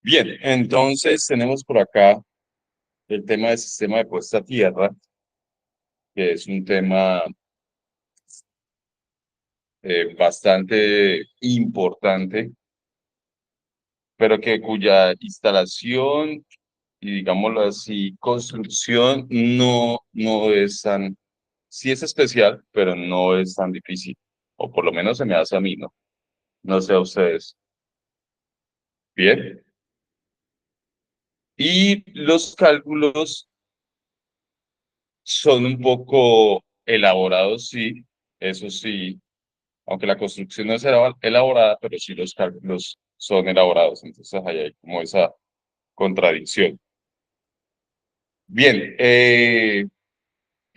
Bien, entonces tenemos por acá el tema del sistema de puesta a tierra, que es un tema bastante importante, pero que cuya instalación y digámoslo así, construcción no es tan, sí es especial, pero no es tan difícil, o por lo menos se me hace a mí, ¿no? No sé a ustedes. Bien. Y los cálculos son un poco elaborados, sí, eso sí, aunque la construcción no es elaborada, pero sí los cálculos son elaborados, entonces ahí hay como esa contradicción. Bien, ¿qué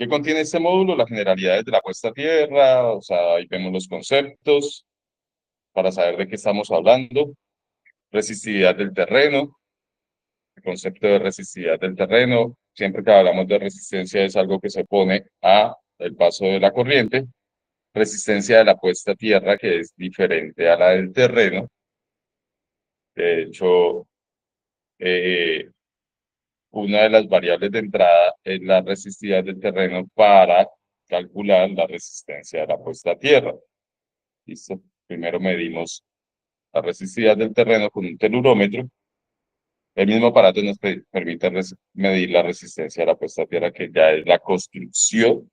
contiene este módulo? Las generalidades de la puesta a tierra, o sea, ahí vemos los conceptos para saber de qué estamos hablando. Resistividad del terreno, el concepto de resistividad del terreno. Siempre que hablamos de resistencia es algo que se pone a el paso de la corriente. Resistencia de la puesta a tierra, que es diferente a la del terreno. De hecho, eh, una de las variables de entrada es la resistividad del terreno para calcular la resistencia de la puesta a tierra. ¿Listo? Primero medimos la resistividad del terreno con un telurómetro. El mismo aparato nos permite medir la resistencia de la puesta a tierra, que ya es la construcción,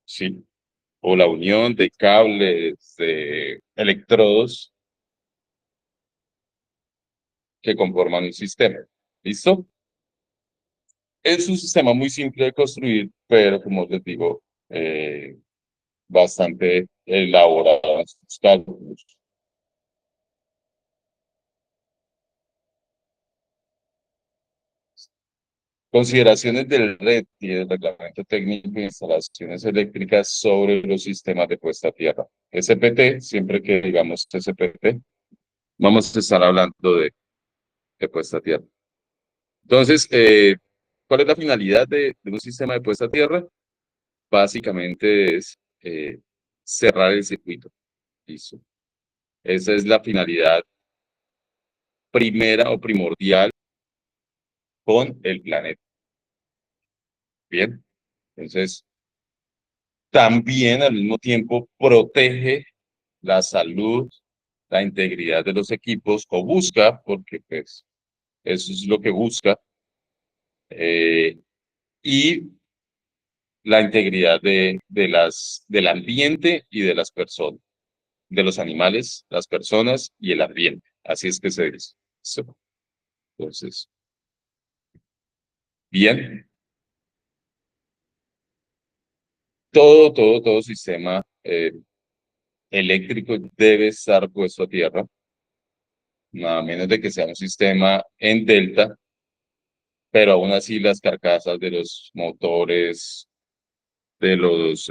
¿sí? O la unión de cables, de electrodos que conforman un sistema. ¿Listo? Es un sistema muy simple de construir, pero como les digo, bastante elaborado en sus cálculos. Consideraciones del RET y del Reglamento Técnico de Instalaciones Eléctricas sobre los sistemas de puesta a tierra. SPT, siempre que digamos SPT, vamos a estar hablando de puesta a tierra. Entonces, ¿cuál es la finalidad de un sistema de puesta a tierra? Básicamente es cerrar el circuito. Listo. Esa es la finalidad primera o primordial con el planeta. Bien. Entonces, también al mismo tiempo protege la salud, la integridad de los equipos o busca, porque pues eso es lo que busca, eh, y la integridad del ambiente y de las personas, de los animales, las personas y el ambiente. Así es que se dice. So, entonces, bien, todo sistema eléctrico debe estar puesto a tierra, nada menos de que sea un sistema en delta, pero aún así las carcasas de los motores, de los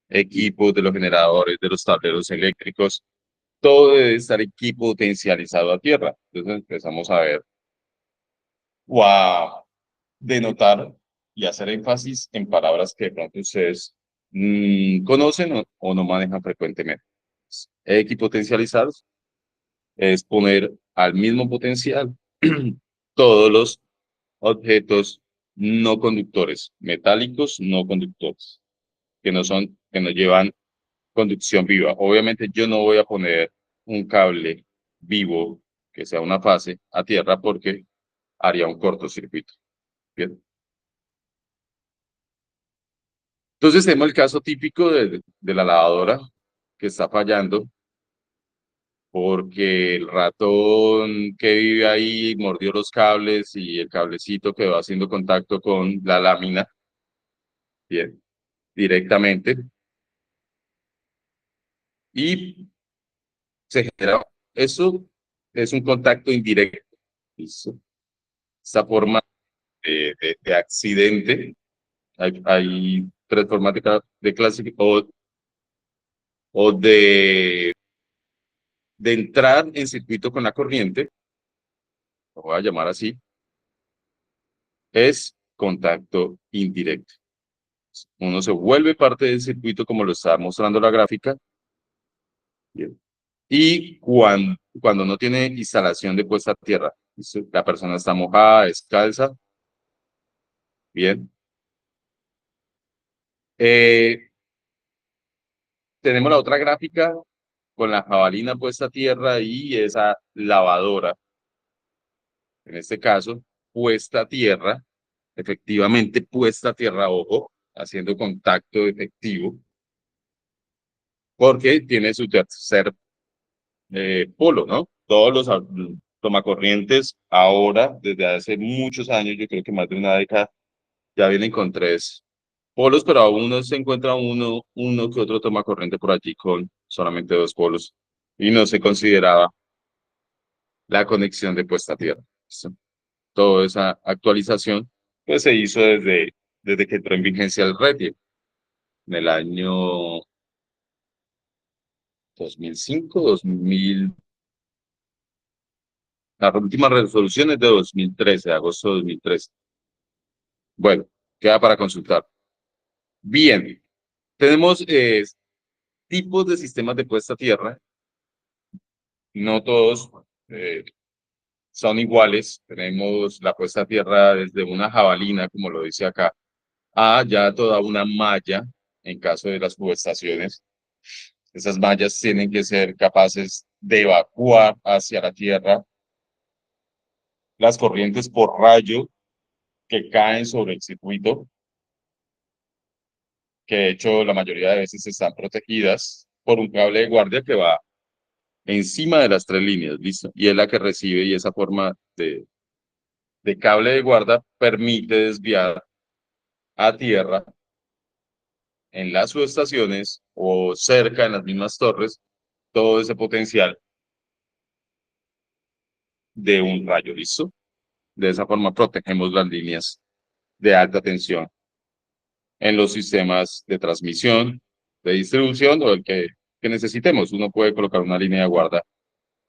equipos, de los generadores, de los tableros eléctricos, todo debe estar potencializado a tierra. Entonces empezamos a ver o a denotar y hacer énfasis en palabras que de pronto ustedes conocen o no manejan frecuentemente. Equipotencializados es poner al mismo potencial todos los objetos no conductores, metálicos no conductores, que no llevan conducción viva. Obviamente yo no voy a poner un cable vivo que sea una fase a tierra porque haría un cortocircuito. Bien. Entonces tenemos el caso típico de la lavadora que está fallando porque el ratón que vive ahí mordió los cables y el cablecito quedó haciendo contacto con la lámina, bien, directamente, y se genera, eso es un contacto indirecto. ¿Listo? Esta forma de accidente, hay tres formas de clasificar o de entrar en circuito con la corriente, lo voy a llamar así, es contacto indirecto. Uno se vuelve parte del circuito como lo está mostrando la gráfica. Bien. y cuando no tiene instalación de puesta a tierra. ¿Listo? La persona está mojada, descalza. Bien. Eh, Tenemos la otra gráfica con la jabalina puesta a tierra y esa lavadora, en este caso, puesta a tierra, efectivamente puesta a tierra, ojo, haciendo contacto efectivo, porque tiene su tercer polo, ¿no? Todos los tomacorrientes ahora, desde hace muchos años, yo creo que más de una década, ya vienen con tres polos, pero aún no se encuentra uno que otro tomacorriente por allí con solamente dos polos y no se consideraba la conexión de puesta a tierra. ¿Listo? Toda esa actualización pues se hizo desde que entró en vigencia el RETIE en el año 2005, 2000. La última resolución es de 2013, de agosto de 2013. Bueno, queda para consultar. Bien, tenemos tipos de sistemas de puesta a tierra. No todos son iguales. Tenemos la puesta a tierra desde una jabalina, como lo dice acá, a ya toda una malla en caso de las subestaciones. Esas mallas tienen que ser capaces de evacuar hacia la tierra las corrientes por rayo que caen sobre el circuito, que de hecho la mayoría de veces están protegidas por un cable de guardia que va encima de las tres líneas, ¿listo? Y es la que recibe y esa forma de cable de guarda permite desviar a tierra en las subestaciones o cerca en las mismas torres todo ese potencial de un rayo, ¿listo? De esa forma protegemos las líneas de alta tensión en los sistemas de transmisión, de distribución o el que necesitemos. Uno puede colocar una línea de guarda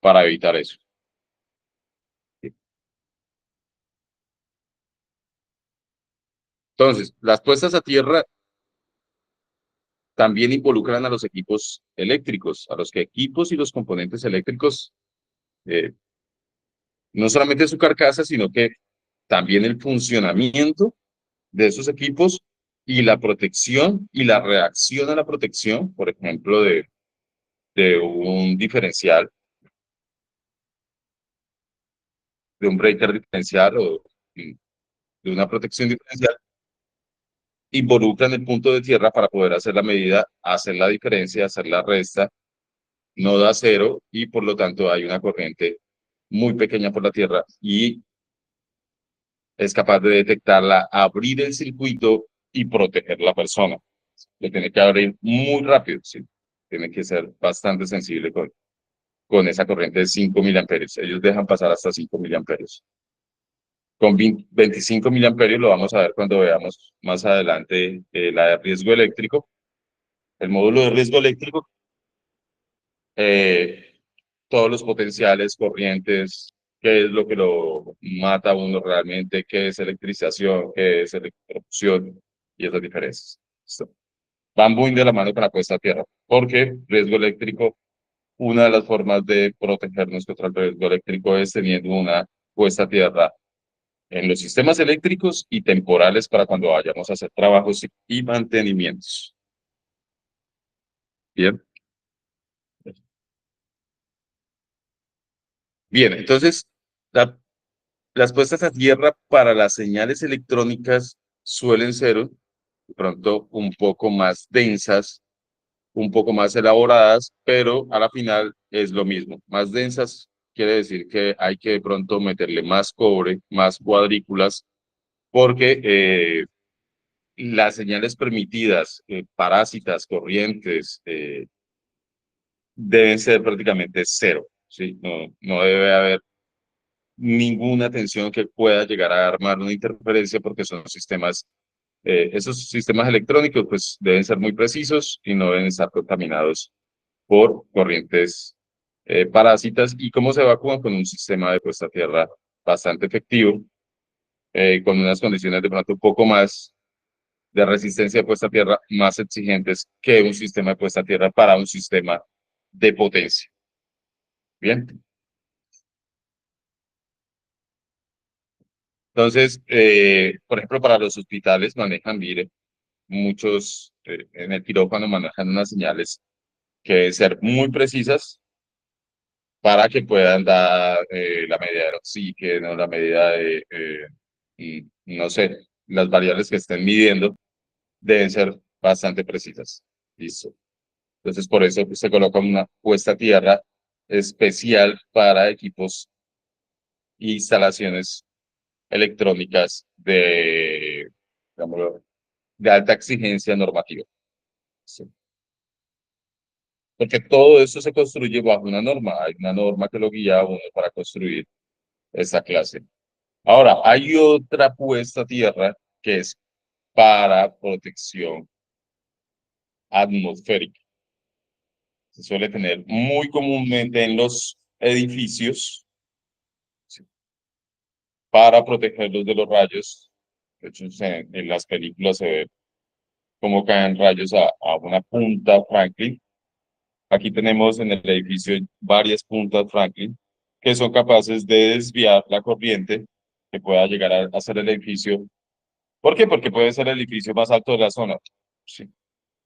para evitar eso. Entonces, las puestas a tierra también involucran a los equipos eléctricos, a los que equipos y los componentes eléctricos, eh, no solamente su carcasa, sino que también el funcionamiento de esos equipos y la protección y la reacción a la protección, por ejemplo, de un diferencial, de un breaker diferencial o de una protección diferencial, involucran el punto de tierra para poder hacer la medida, hacer la diferencia, hacer la resta, no da cero y por lo tanto hay una corriente muy pequeña por la tierra y es capaz de detectarla, abrir el circuito y proteger la persona. Le tiene que abrir muy rápido, ¿sí? Tiene que ser bastante sensible con esa corriente de 5 miliamperios. Ellos dejan pasar hasta 5 miliamperios. Con 25 miliamperios lo vamos a ver cuando veamos más adelante la de riesgo eléctrico. El módulo de riesgo eléctrico, eh, todos los potenciales, corrientes, qué es lo que lo mata a uno realmente, qué es electrización, qué es electrocución y esas diferencias. ¿Listo? Van muy de la mano con la puesta a tierra, porque riesgo eléctrico, una de las formas de protegernos contra el riesgo eléctrico es teniendo una puesta a tierra en los sistemas eléctricos y temporales para cuando vayamos a hacer trabajos y mantenimientos. Bien, bien, entonces la las puestas a tierra para las señales electrónicas suelen ser de pronto un poco más densas, un poco más elaboradas, pero a la final es lo mismo. Más densas quiere decir que hay que de pronto meterle más cobre, más cuadrículas, porque las señales permitidas, parásitas, corrientes, deben ser prácticamente cero. ¿Sí? No debe haber ninguna tensión que pueda llegar a armar una interferencia porque son sistemas, esos sistemas electrónicos pues deben ser muy precisos y no deben estar contaminados por corrientes parásitas y cómo se evacúan con un sistema de puesta a tierra bastante efectivo, con unas condiciones de pronto un poco más de resistencia de puesta a tierra más exigentes que un sistema de puesta a tierra para un sistema de potencia. Bien. Entonces, por ejemplo, para los hospitales manejan, mire, muchos en el quirófano manejan unas señales que deben ser muy precisas para que puedan dar la medida del oxígeno, la medida de, no sé, las variables que estén midiendo deben ser bastante precisas. Listo. Entonces, por eso pues, se coloca una puesta a tierra especial para equipos e instalaciones electrónicas digámoslo, de alta exigencia normativa. Sí. Porque todo esto se construye bajo una norma. Hay una norma que lo guía a uno para construir esta clase. Ahora, hay otra puesta a tierra que es para protección atmosférica. Se suele tener muy comúnmente en los edificios, ¿sí? Para protegerlos de los rayos. De hecho, en las películas se ve cómo caen rayos a una punta Franklin. Aquí tenemos en el edificio varias puntas Franklin que son capaces de desviar la corriente que pueda llegar a ser el edificio. ¿Por qué? Porque puede ser el edificio más alto de la zona. Sí.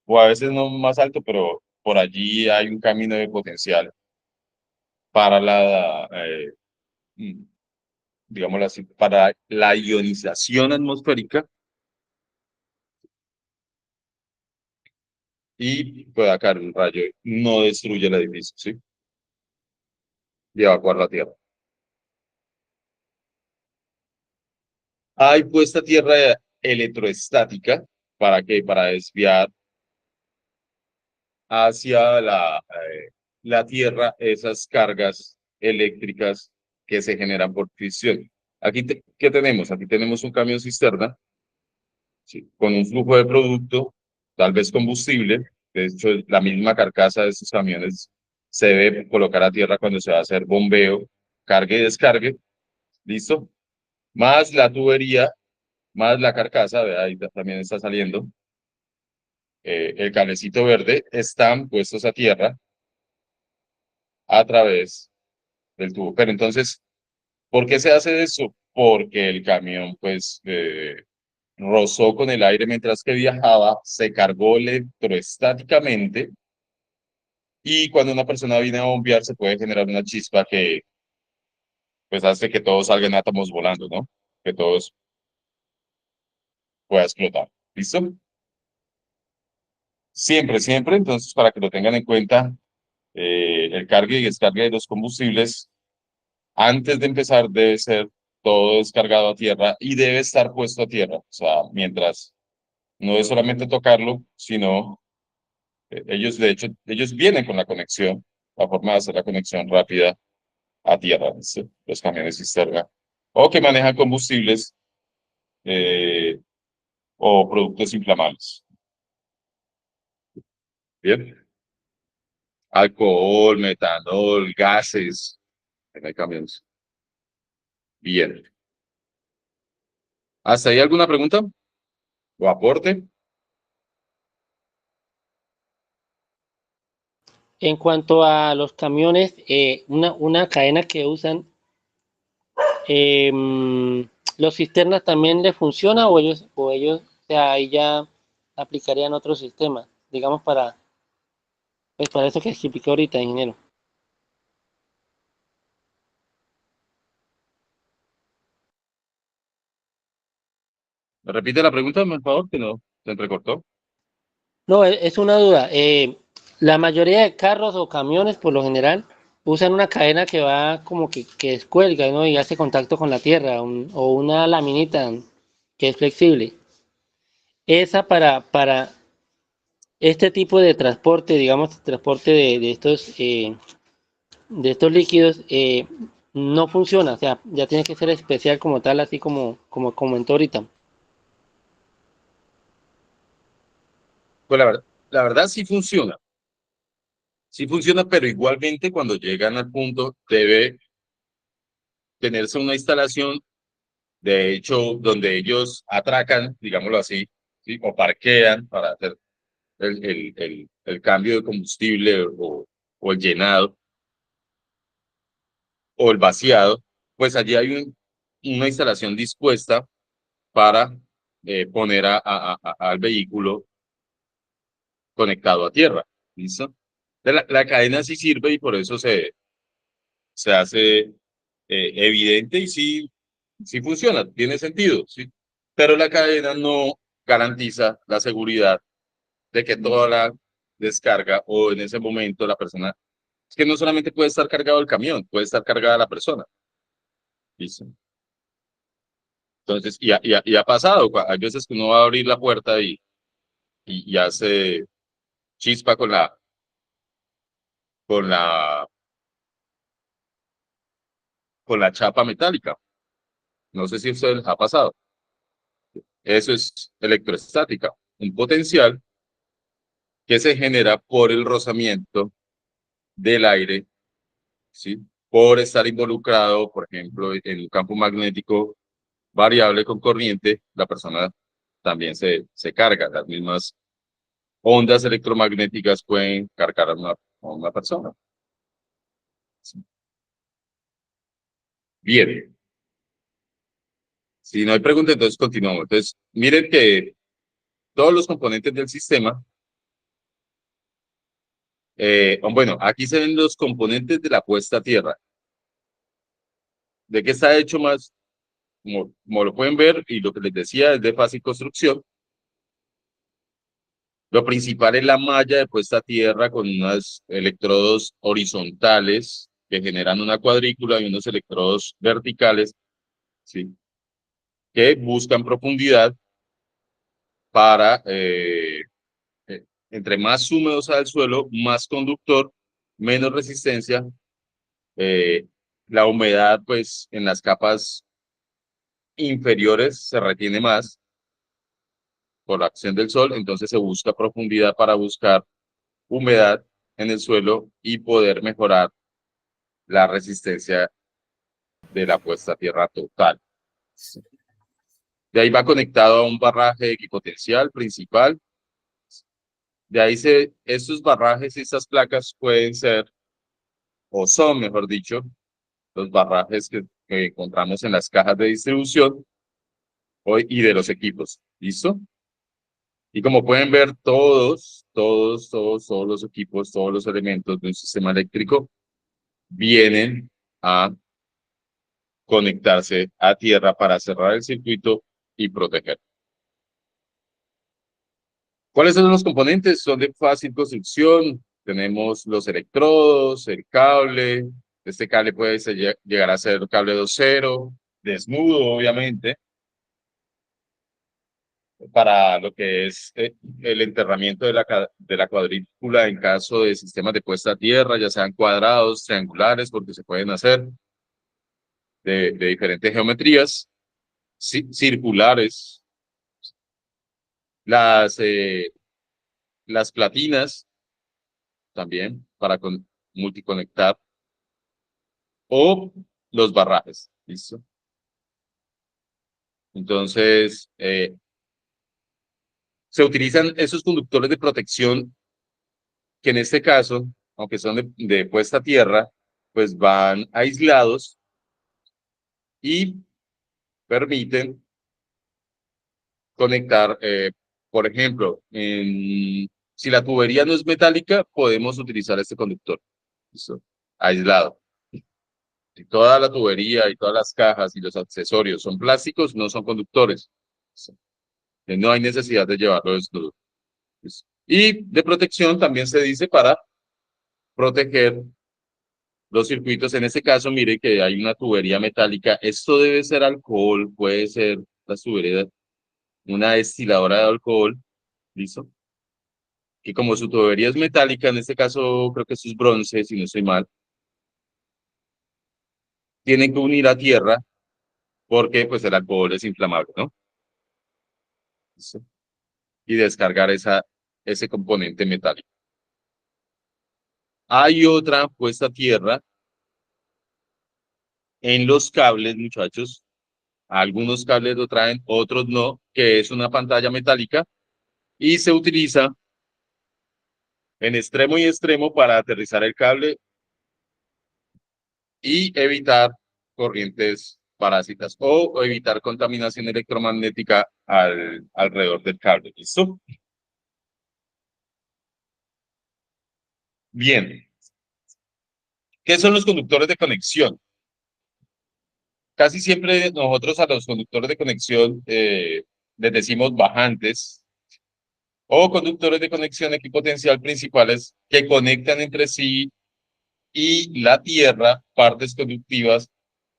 O a veces no más alto, pero por allí hay un camino de potencial para mm, digámoslo así, para la ionización atmosférica y pueda caer un rayo. No destruye el edificio, ¿sí? Y evacuar la tierra. Hay puesta tierra electroestática. ¿Para qué? Para desviar hacia la tierra esas cargas eléctricas que se generan por fricción. Aquí, ¿qué tenemos? Aquí tenemos un camión cisterna, ¿sí? Con un flujo de producto, tal vez combustible. De hecho, la misma carcasa de estos camiones se debe colocar a tierra cuando se va a hacer bombeo, cargue y descargue. ¿Listo? Más la tubería, más la carcasa, vea, ahí también está saliendo, el cablecito verde, están puestos a tierra a través del tubo. Pero entonces, ¿por qué se hace eso? Porque el camión, pues, rozó con el aire mientras que viajaba, se cargó electroestáticamente y cuando una persona viene a bombear se puede generar una chispa que, pues, hace que todos salgan átomos volando, ¿no? Que todos pueda explotar. ¿Listo? Siempre, siempre, entonces, para que lo tengan en cuenta, el cargue y descargue de los combustibles, antes de empezar, debe ser todo descargado a tierra y debe estar puesto a tierra. O sea, mientras no es solamente tocarlo, sino ellos, de hecho, ellos vienen con la conexión, la forma de hacer la conexión rápida a tierra, ¿sí? Los camiones cisterna, o que manejan combustibles eh, o productos inflamables. Bien, alcohol, metanol, gases en el camión. Bien. ¿Hasta ahí alguna pregunta o aporte? En cuanto a los camiones, una cadena que usan, ¿los cisternas también les funciona o sea, ahí ya aplicarían otro sistema, digamos pues para eso que expliqué ahorita, ingeniero? ¿Me repite la pregunta, por favor, que no se entrecortó? No, es una duda. La mayoría de carros o camiones, por lo general, usan una cadena que va como que descuelga, ¿no? Y hace contacto con la tierra, o una laminita que es flexible. Esa para este tipo de transporte, digamos, transporte de estos líquidos, no funciona. O sea, ya tiene que ser especial como tal, así como comentó ahorita. Pues la verdad sí funciona, pero igualmente cuando llegan al punto debe tenerse una instalación, de hecho, donde ellos atracan, digámoslo así, ¿sí? O parquean para hacer el cambio de combustible o el llenado. o el vaciado, pues allí hay una instalación dispuesta para poner al vehículo conectado a tierra. ¿Listo? La cadena sí sirve y por eso se hace evidente y sí, sí funciona, tiene sentido, ¿sí? Pero la cadena no garantiza la seguridad de que toda la descarga o en ese momento la persona, es que no solamente puede estar cargado el camión, puede estar cargada la persona. ¿Listo? Entonces, y ha pasado, hay veces que uno va a abrir la puerta y hace chispa con la, con la chapa metálica. No sé si a ustedes les ha pasado. Eso es electroestática, un potencial que se genera por el rozamiento del aire, ¿sí? Por estar involucrado, por ejemplo, en un campo magnético variable con corriente, la persona también se carga. Las mismas ondas electromagnéticas pueden cargar a una persona. ¿Sí? Bien, si no hay preguntas, entonces continuamos. Entonces, miren que todos los componentes del sistema, bueno, aquí se ven los componentes de la puesta a tierra. ¿De qué está hecho más? Como lo pueden ver, y lo que les decía es de fácil construcción. Lo principal es la malla de puesta a tierra con unos electrodos horizontales que generan una cuadrícula y unos electrodos verticales, ¿sí? Que buscan profundidad para, entre más húmedo sea el suelo, más conductor, menos resistencia. eh, la humedad, pues, en las capas inferiores se retiene más por la acción del sol, entonces se busca profundidad para buscar humedad en el suelo y poder mejorar la resistencia de la puesta a tierra total. De ahí va conectado a un barraje equipotencial principal. De ahí estos barrajes y estas placas pueden ser, o son, mejor dicho, los barrajes que encontramos en las cajas de distribución y de los equipos. ¿Listo? Y como pueden ver, todos los equipos, todos los elementos de un sistema eléctrico vienen a conectarse a tierra para cerrar el circuito y proteger. ¿Cuáles son los componentes? Son de fácil construcción. Tenemos los electrodos, el cable. Este cable puede llegar a ser cable 2.0, desnudo, obviamente, para lo que es el enterramiento de la cuadrícula en caso de sistemas de puesta a tierra, ya sean cuadrados, triangulares, porque se pueden hacer de diferentes geometrías, circulares. Las, eh, las platinas también para multiconectar o los barrajes. ¿Listo? Entonces, se utilizan esos conductores de protección que en este caso, aunque son de puesta a tierra, pues van aislados y permiten conectar, por ejemplo, si la tubería no es metálica, podemos utilizar este conductor. ¿Listo? Aislado. Si toda la tubería y todas las cajas y los accesorios son plásticos, no son conductores. No hay necesidad de llevarlo desnudo. Y de protección también se dice para proteger los circuitos. En este caso, mire que hay una tubería metálica. Esto debe ser alcohol, puede ser la tubería, una destiladora de alcohol. ¿Listo? Y como su tubería es metálica, en este caso creo que eso es bronce, si no estoy mal, tienen que unir a tierra porque pues el alcohol es inflamable, ¿no? ¿Listo? Y descargar ese componente metálico. Hay otra puesta a tierra en los cables, muchachos. Algunos cables lo traen, otros no, que es una pantalla metálica y se utiliza en extremo y extremo para aterrizar el cable y evitar corrientes parásitas o evitar contaminación electromagnética alrededor del cable. ¿Listo? Bien. ¿Qué son los conductores de conexión? Casi siempre nosotros a los conductores de conexión les decimos bajantes o conductores de conexión equipotencial principales que conectan entre sí y la Tierra partes conductivas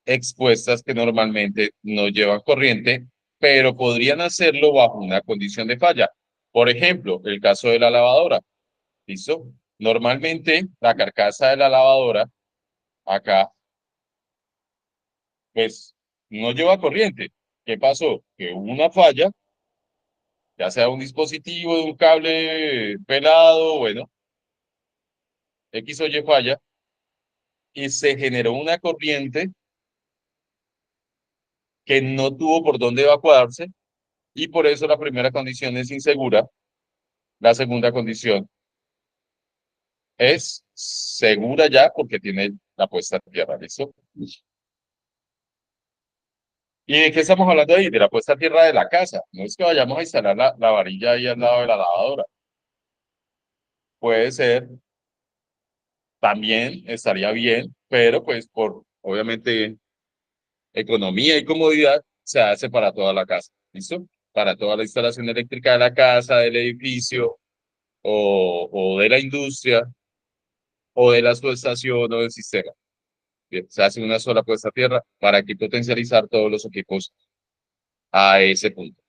expuestas que normalmente no llevan corriente, pero podrían hacerlo bajo una condición de falla. Por ejemplo, el caso de la lavadora. ¿Listo? Normalmente la carcasa de la lavadora acá, pues no lleva corriente. ¿Qué pasó? Que hubo una falla, ya sea un dispositivo, de un cable pelado, bueno, X o Y falla, y se generó una corriente que no tuvo por dónde evacuarse, y por eso la primera condición es insegura, la segunda condición es segura ya porque tiene la puesta a tierra, ¿listo? ¿Y de qué estamos hablando ahí? De la puesta a tierra de la casa. No es que vayamos a instalar la varilla ahí al lado de la lavadora. Puede ser, también estaría bien, pero pues por, obviamente, economía y comodidad, se hace para toda la casa, ¿listo? Para toda la instalación eléctrica de la casa, del edificio o de la industria o de la subestación o del sistema. Bien, se hace una sola puesta a tierra para que potencializar todos los equipos a ese punto.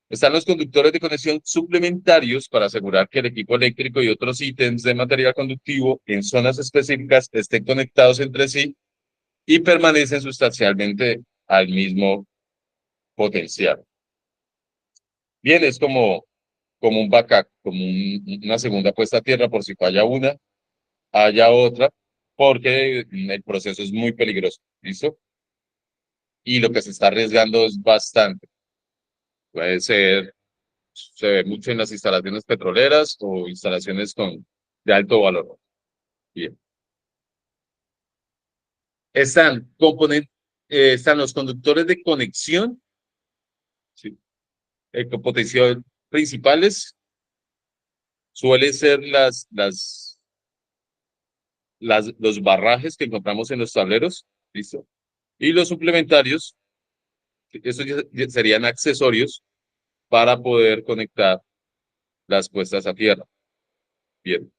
Están los conductores de conexión suplementarios para asegurar que el equipo eléctrico y otros ítems de material conductivo en zonas específicas estén conectados entre sí y permanecen sustancialmente al mismo potencial. Bien, es como un backup, como una segunda puesta a tierra por si falla una, haya otra, porque el proceso es muy peligroso, ¿listo? Y lo que se está arriesgando es bastante. Puede ser, se ve mucho en las instalaciones petroleras o instalaciones de alto valor. Bien. Están, están los conductores de conexión, ¿sí? Con potencial principales, suelen ser los barrajes que encontramos en los tableros, ¿listo? Y los suplementarios, esos ya serían accesorios para poder conectar las puestas a tierra. Bien.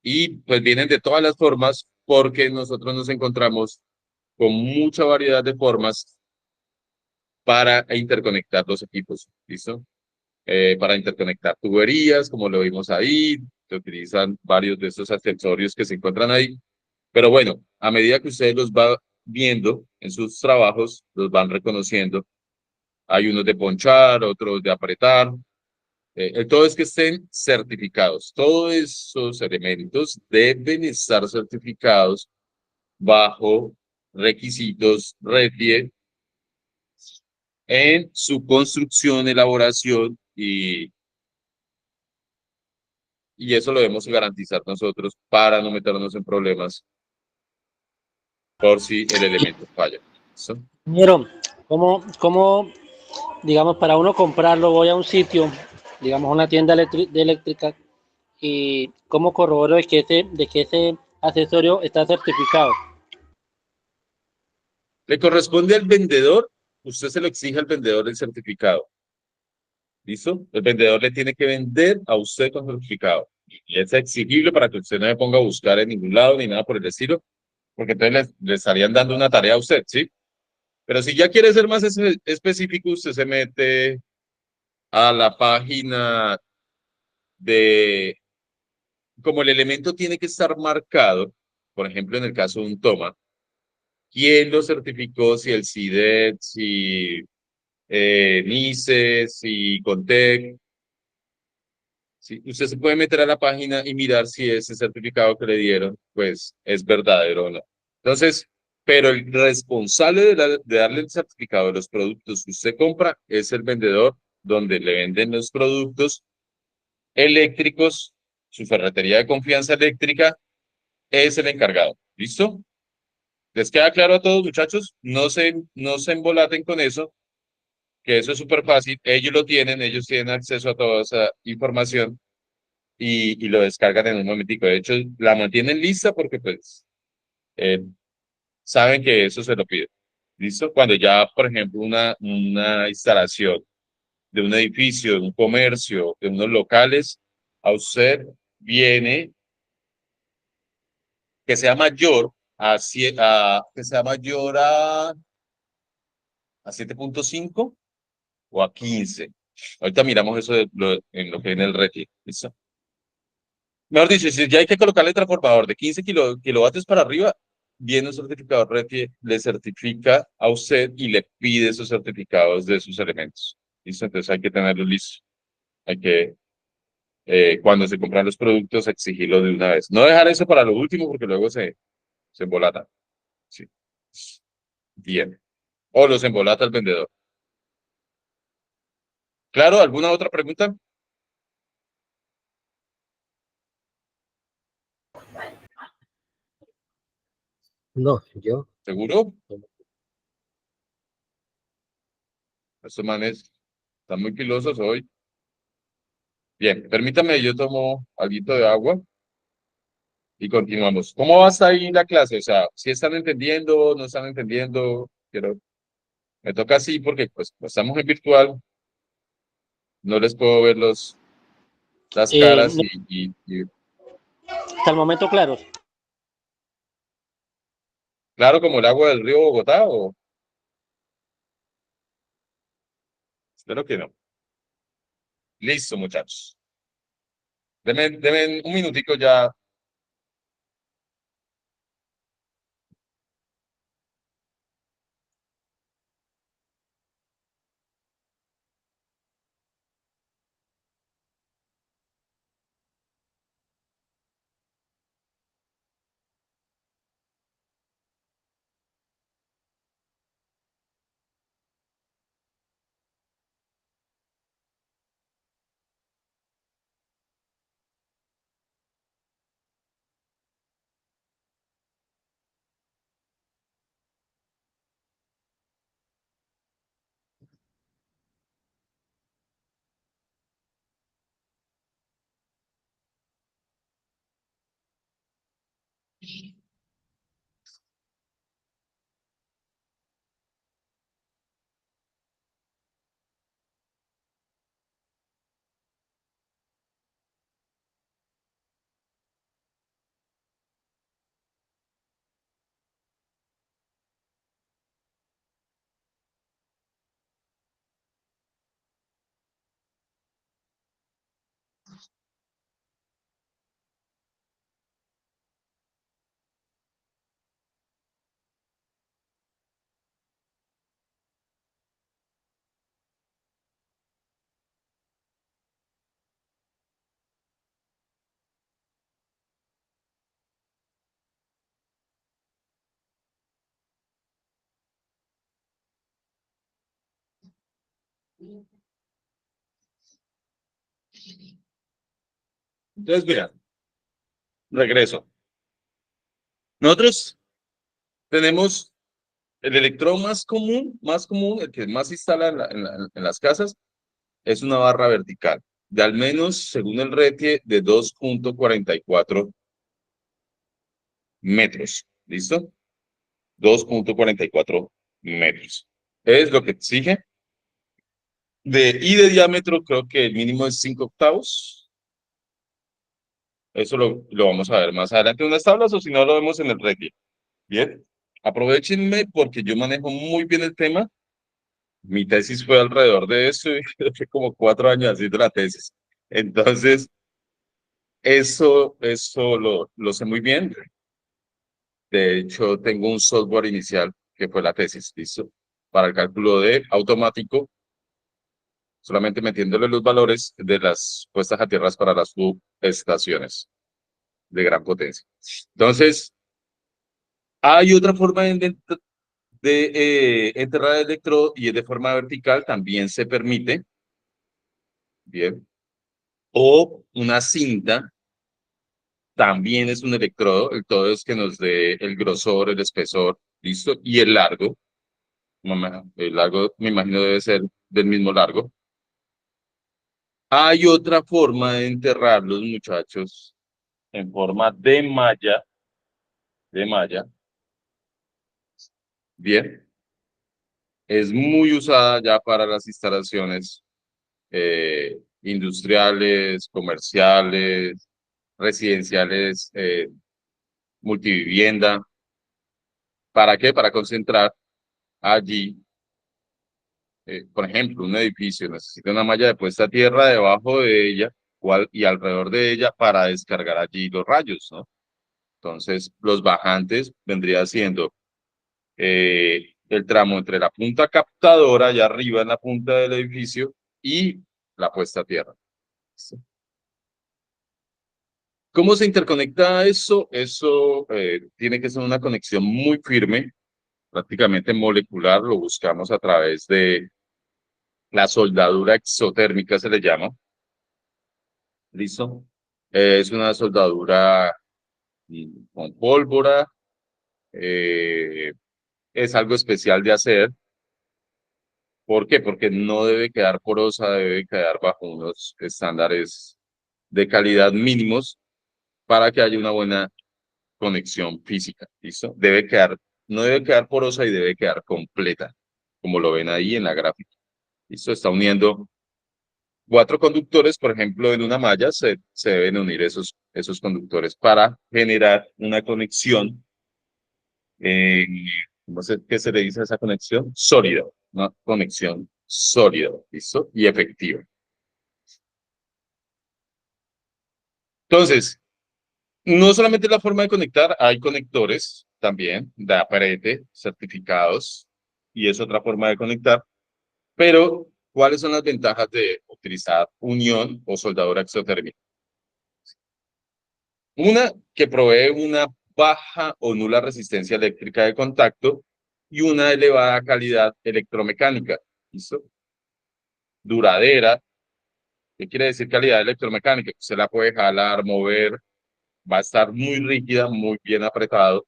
Y pues vienen de todas las formas porque nosotros nos encontramos con mucha variedad de formas para interconectar los equipos, ¿listo? Para interconectar tuberías, como lo vimos ahí, se utilizan varios de estos accesorios que se encuentran ahí. Pero bueno, a medida que ustedes los van viendo en sus trabajos, los van reconociendo. Hay unos de ponchar, otros de apretar. El todo es que estén certificados. Todos esos elementos deben estar certificados bajo requisitos RETIE en su construcción, elaboración y eso lo debemos garantizar nosotros para no meternos en problemas por si el elemento falla. ¿Listo? Pero, ¿cómo, digamos, para uno comprarlo, voy a un sitio, digamos, una tienda de eléctrica, y cómo corroboro de que ese accesorio está certificado? Le corresponde al vendedor, usted se lo exige al vendedor el certificado. ¿Listo? El vendedor le tiene que vender a usted con certificado. Y es exigible para que usted no se ponga a buscar en ningún lado ni nada por el estilo, porque entonces le estarían dando una tarea a usted, ¿sí? Pero si ya quiere ser más específico, usted se mete a la página de, como el elemento tiene que estar marcado, por ejemplo, en el caso de un toma, ¿quién lo certificó? Si el CIDET, si NICE, si CONTEC. Sí, usted se puede meter a la página y mirar si ese certificado que le dieron, pues, es verdadero o no. Entonces, pero el responsable de darle el certificado de los productos que usted compra es el vendedor donde le venden los productos eléctricos, su ferretería de confianza eléctrica es el encargado. ¿Listo? ¿Les queda claro a todos, muchachos? No se embolaten con eso, que eso es súper fácil. Ellos tienen acceso a toda esa información y lo descargan en un momentico. De hecho, la mantienen lista porque pues eh, saben que eso se lo pide. ¿Listo? Cuando ya, por ejemplo, una instalación de un edificio, de un comercio, de unos locales, a usted viene que sea mayor que sea mayor a 7.5 o a 15. Ahorita miramos eso en lo que viene el RETI. ¿Listo? Mejor dicho, si ya hay que colocarle transformador de 15 kilovatios para arriba, viene un certificador RETI, le certifica a usted y le pide esos certificados de sus elementos. ¿Listo? Entonces hay que tenerlos listos. Hay que, cuando se compran los productos, exigirlo de una vez. No dejar eso para lo último porque luego se embolata. Sí. Bien. O los embolata el vendedor. Claro, ¿alguna otra pregunta? No, yo. ¿Seguro? Estos manes están muy pilosos hoy. Bien, permítame, yo tomo algo de agua y continuamos. ¿Cómo va hasta ahí la clase? O sea, si están entendiendo, no están entendiendo, me toca así porque pues como estamos en virtual, no les puedo ver las caras No, y hasta el momento, claro. claro como el agua del río Bogotá o espero que no. Listo, muchachos. Denme un minutico ya. Entonces, mira, regreso. Nosotros tenemos el electrodo más común, el que más se instala en las casas, es una barra vertical, de al menos, según el RETIE, de 2.44 metros. ¿Listo? 2.44 metros. Es lo que exige. Y de diámetro, creo que el mínimo es 5 octavos. Eso lo vamos a ver más adelante en unas tablas o si no lo vemos en el RETIE. Bien. Aprovechenme porque yo manejo muy bien el tema. Mi tesis fue alrededor de eso y fue como 4 años haciendo la tesis. Entonces, eso lo sé muy bien. De hecho, tengo un software inicial que fue la tesis, ¿listo? Para el cálculo de automático, solamente metiéndole los valores de las puestas a tierras para las subestaciones de gran potencia. Entonces, hay otra forma de enterrar el electrodo y es de forma vertical, también se permite, bien, o una cinta también es un electrodo. El todo es que nos dé el grosor, el espesor, ¿listo? Y el largo. El largo, me imagino, debe ser del mismo largo. Hay otra forma de enterrarlos, muchachos, en forma de malla. Bien, es muy usada ya para las instalaciones industriales, comerciales, residenciales, multivivienda. ¿Para qué? Para concentrar allí, por ejemplo, un edificio necesita una malla de puesta a tierra debajo de ella y alrededor de ella para descargar allí los rayos, ¿no? Entonces, los bajantes vendría siendo el tramo entre la punta captadora, allá arriba en la punta del edificio, y la puesta a tierra. ¿Sí? ¿Cómo se interconecta eso? Eso tiene que ser una conexión muy firme, prácticamente molecular, lo buscamos a través de la soldadura exotérmica, se le llama. ¿Listo? Es una soldadura con pólvora, eh, es algo especial de hacer. ¿Por qué? Porque no debe quedar porosa, debe quedar bajo unos estándares de calidad mínimos para que haya una buena conexión física. ¿Listo? No debe quedar porosa y debe quedar completa, como lo ven ahí en la gráfica. ¿Listo? Está uniendo cuatro conductores, por ejemplo, en una malla se deben unir esos conductores para generar una conexión, eh, ¿qué se le dice a esa conexión? Sólida, una conexión sólida, ¿listo? Y efectiva. Entonces, no solamente la forma de conectar, hay conectores también de APRETE certificados y es otra forma de conectar, pero ¿cuáles son las ventajas de utilizar unión o soldadura exotérmica? Una, que provee una baja o nula resistencia eléctrica de contacto y una elevada calidad electromecánica. ¿Listo? Duradera. ¿Qué quiere decir calidad electromecánica? Se la puede jalar, mover, va a estar muy rígida, muy bien apretado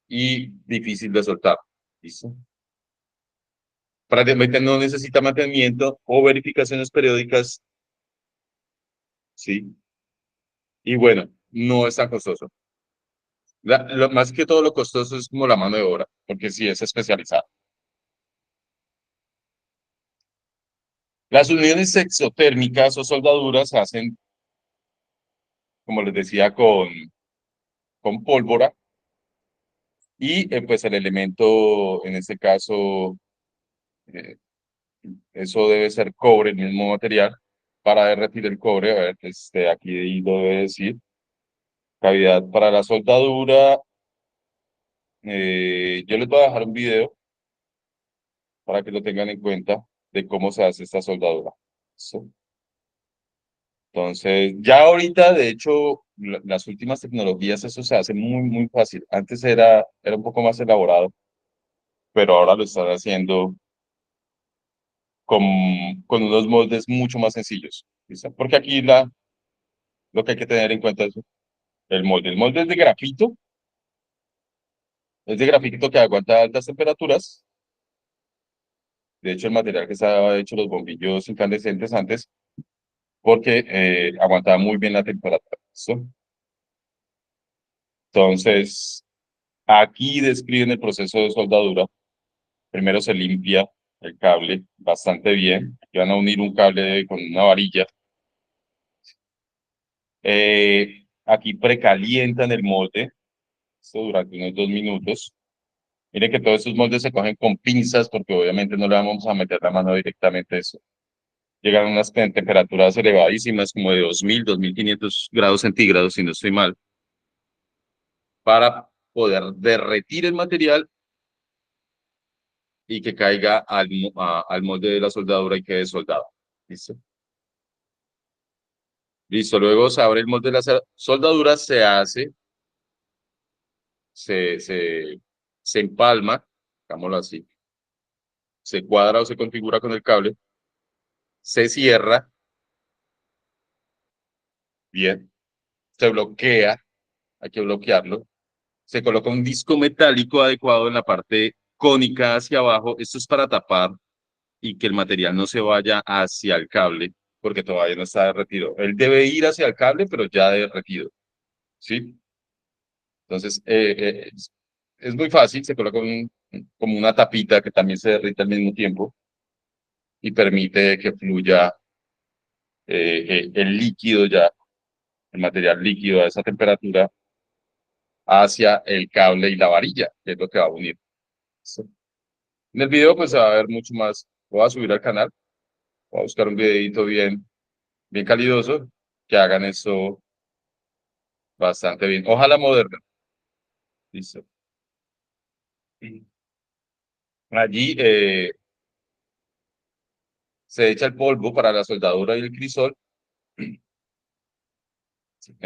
y difícil de soltar. ¿Listo? Prácticamente no necesita mantenimiento o verificaciones periódicas. Sí. Y bueno, no es tan costoso. Más que todo lo costoso es como la mano de obra, porque sí es especializada. Las uniones exotérmicas o soldaduras se hacen, como les decía, con pólvora y pues el elemento, en este caso, eh, eso debe ser cobre, el mismo material, para derretir el cobre. A ver, aquí lo debe decir. Cavidad para la soldadura. Yo les voy a dejar un video para que lo tengan en cuenta de cómo se hace esta soldadura. ¿Listo? Entonces, ya ahorita, de hecho, las últimas tecnologías, eso se hace muy, muy fácil. Antes era un poco más elaborado, pero ahora lo están haciendo con, con unos moldes mucho más sencillos. ¿Listo? Porque aquí lo que hay que tener en cuenta es el molde. El molde es de grafito que aguanta altas temperaturas. De hecho, el material que estaba hecho los bombillos incandescentes antes, porque aguantaba muy bien la temperatura. ¿Listo? Entonces, aquí describen el proceso de soldadura. Primero se limpia el cable bastante bien. Aquí van a unir un cable con una varilla. Aquí precalientan el molde, esto durante unos 2 minutos. Miren que todos estos moldes se cogen con pinzas porque obviamente no le vamos a meter la mano directamente a eso. Llegan a unas temperaturas elevadísimas, como de 2000, 2500 grados centígrados, si no estoy mal, para poder derretir el material y que caiga al molde de la soldadura y quede soldado. ¿Listo? Listo, luego se abre el molde de la soldadura, se, se, se empalma, digámoslo así, se cuadra o se configura con el cable, se cierra bien, se bloquea, hay que bloquearlo. Se coloca un disco metálico adecuado en la parte cónica hacia abajo. Esto es para tapar y que el material no se vaya hacia el cable, porque todavía no está derretido. Él debe ir hacia el cable, pero ya derretido, ¿sí? Entonces, es muy fácil, se coloca como una tapita que también se derrite al mismo tiempo y permite que fluya el líquido ya, el material líquido a esa temperatura hacia el cable y la varilla, que es lo que va a unir. ¿Sí? En el video pues se va a ver mucho más. Lo voy a subir al canal, voy a buscar un videito bien calidoso, que hagan eso bastante bien. Ojalá moderno. Listo. Allí se echa el polvo para la soldadura y el crisol en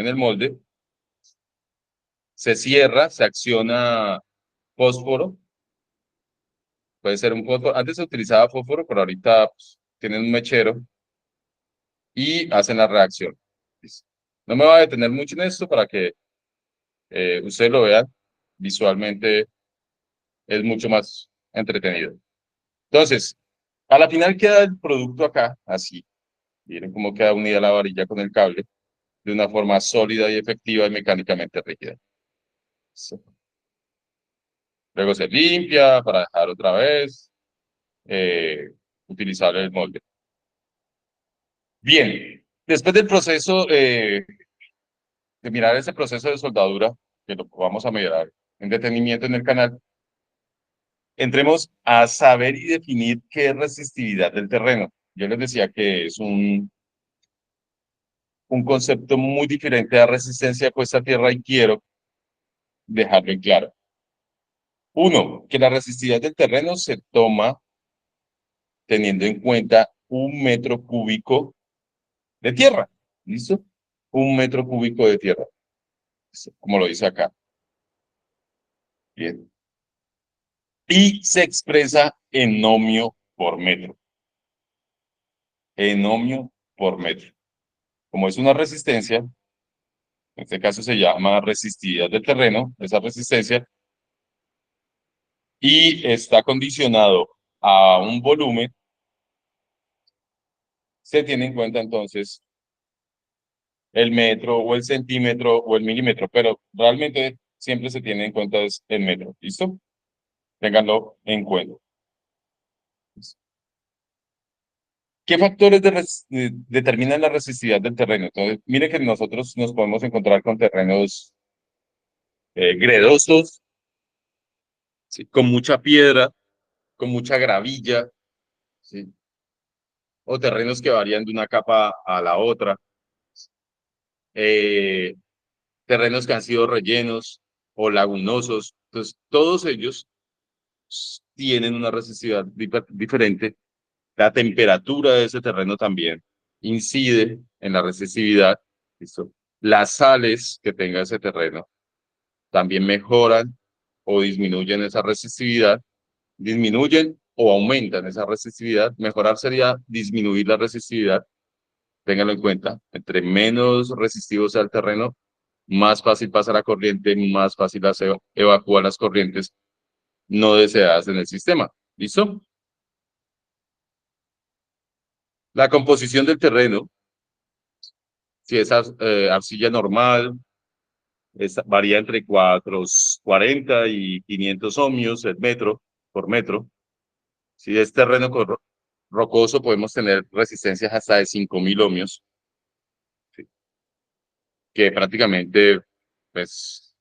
el molde. Se cierra, se acciona fósforo. Puede ser un fósforo. Antes se utilizaba fósforo, pero ahorita pues, tienen un mechero y hacen la reacción. Listo. No me voy a detener mucho en esto para que ustedes lo vean visualmente, es mucho más entretenido. Entonces, a la final queda el producto acá, así. Miren cómo queda unida la varilla con el cable de una forma sólida y efectiva y mecánicamente rígida. Sí. Luego se limpia para dejar otra vez utilizar el molde. Bien, después del proceso de mirar ese proceso de soldadura, que lo vamos a mirar en detenimiento en el canal, entremos a saber y definir qué es resistividad del terreno. Yo les decía que es un concepto muy diferente a resistencia puesta a tierra y quiero dejarlo en claro. Uno, que la resistividad del terreno se toma teniendo en cuenta 1 metro cúbico de tierra. ¿Listo? 1 metro cúbico de tierra, como lo dice acá. Bien. Y se expresa en ohmio por metro. En ohmio por metro. Como es una resistencia, en este caso se llama resistividad del terreno, esa resistencia, y está condicionado a un volumen, se tiene en cuenta entonces el metro o el centímetro o el milímetro, pero realmente siempre se tiene en cuenta es el metro. ¿Listo? Ténganlo en cuenta. ¿Qué factores determinan la resistividad del terreno? Entonces, mire que nosotros nos podemos encontrar con terrenos gredosos, ¿sí? Con mucha piedra, con mucha gravilla, ¿sí? O terrenos que varían de una capa a la otra, eh, terrenos que han sido rellenos o lagunosos. Entonces, todos ellos tienen una resistividad diferente. La temperatura de ese terreno también incide en la resistividad. ¿Listo? Las sales que tenga ese terreno también mejoran o disminuyen esa resistividad, disminuyen o aumentan esa resistividad. Mejorar sería disminuir la resistividad. Ténganlo en cuenta. Entre menos resistivo sea el terreno, más fácil pasa la corriente, más fácil evacúa las corrientes no deseadas en el sistema. ¿Listo? La composición del terreno, si es arcilla normal, varía entre 440 y 500 ohmios el metro por metro. Si es terreno rocoso, podemos tener resistencias hasta de 5000 ohmios, ¿sí? Que prácticamente pues,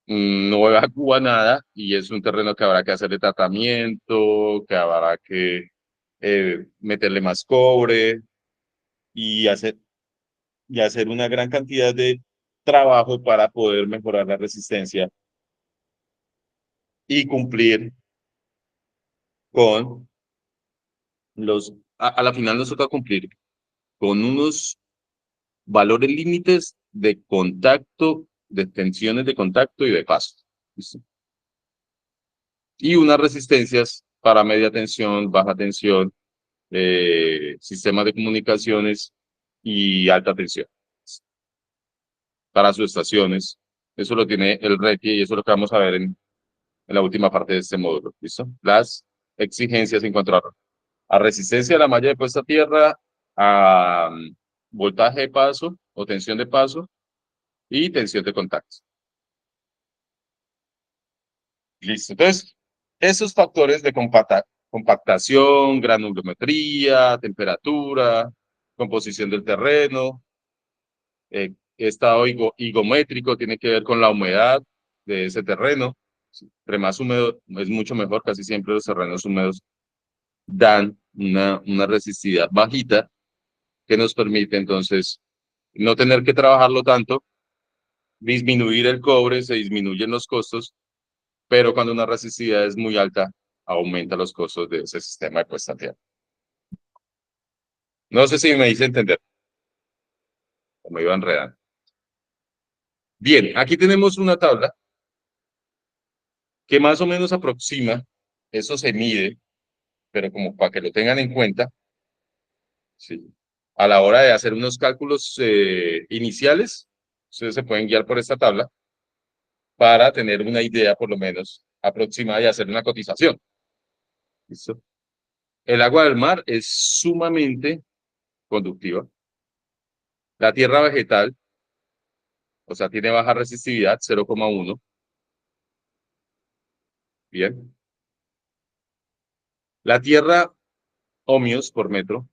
no evacúa nada y es un terreno que habrá que hacerle tratamiento, que habrá que meterle más cobre y hacer una gran cantidad de trabajo para poder mejorar la resistencia y cumplir con a la final nos toca cumplir con unos valores límites de contacto, de tensiones de contacto y de paso. ¿Listo? Y unas resistencias para media tensión, baja tensión, sistemas de comunicaciones y alta tensión para sus estaciones. Eso lo tiene el RETI y eso es lo que vamos a ver en la última parte de este módulo. ¿Listo? Las exigencias en cuanto a resistencia a la malla de puesta a tierra, a voltaje de paso o tensión de paso y tensión de contacto. Listo. Entonces, esos factores de compactación, granulometría, temperatura, composición del terreno, estado higométrico, tiene que ver con la humedad de ese terreno. Entre más húmedo es mucho mejor, casi siempre los terrenos húmedos dan una resistividad bajita que nos permite entonces no tener que trabajarlo tanto, disminuir el cobre, se disminuyen los costos, pero cuando una resistividad es muy alta, aumenta los costos de ese sistema de puesta a tierra. No sé si me hice entender, o me iba enredando. Bien, aquí tenemos una tabla que más o menos aproxima, eso se mide, pero como para que lo tengan en cuenta, ¿sí? A la hora de hacer unos cálculos iniciales, ustedes se pueden guiar por esta tabla para tener una idea, por lo menos, aproximada y hacer una cotización. ¿Listo? El agua del mar es sumamente conductiva. La tierra vegetal, o sea, tiene baja resistividad, 0,1. Bien. La tierra, ohmios por metro.